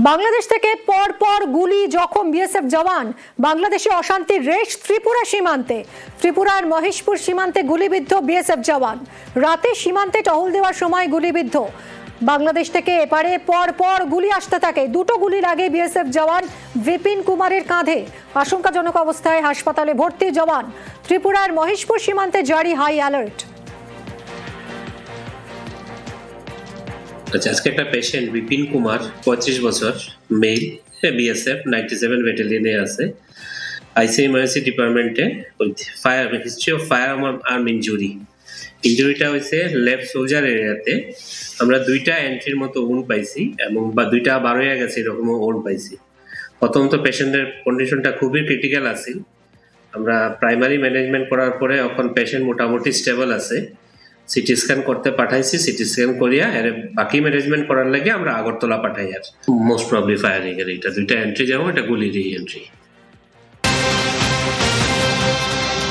বাংলাদেশ থেকে পর পর গুলি জখম বিএসএফ জওয়ান। বাংলাদেশে অশান্তির রেশ ত্রিপুরা সীমান্তে। ত্রিপুরার মহেশপুর সীমান্তে গুলিবিদ্ধ বিএসএফ জওয়ান। রাতে সীমান্তে টহল দেওয়ার সময় গুলিবিদ্ধ। বাংলাদেশ থেকে এপারে পর পর গুলি আসতে থাকে। দুটো গুলি লাগে বিএসএফ জওয়ান বিপিন কুমারের কাঁধে। আশঙ্কাজনক অবস্থায় হাসপাতালে ভর্তি জওয়ান। ত্রিপুরার মহেশপুর সীমান্তে জারি হাই অ্যালার্ট। আচ্ছা, আজকে একটা পেশেন্ট বিপিন কুমার 35 বছর, মেল, বিএসএফ 97 ব্যাটালিয়নে আছে, আইসি ইমার্জেন্সি ডিপার্টমেন্টে fire history of fire arm ইঞ্জুরিটা হয়েছে লেফট সোলজার এরিয়াতে। আমরা দুইটা এন্ট্রির মতো উন্ড পাইছি এবং বা দুইটা বার হয়ে গেছে এরকম উন্ড পাইছি। প্রথমত পেশেন্টের কন্ডিশনটা খুবই ক্রিটিক্যাল আছে। আমরা প্রাইমারি ম্যানেজমেন্ট করার পরে এখন পেশেন্ট মোটামুটি স্টেবল আছে। সিটি স্ক্যান করতে পাঠাইছি, সিটি স্ক্যান করিয়া এর বাকি ম্যানেজমেন্ট করার লাগে আমরা আগরতলা পাঠাই। আর মোস্ট প্রবলি ফায়ারিং এর এটা দুইটা এন্ট্রি, যেমন এটা গুলির এন্ট্রি।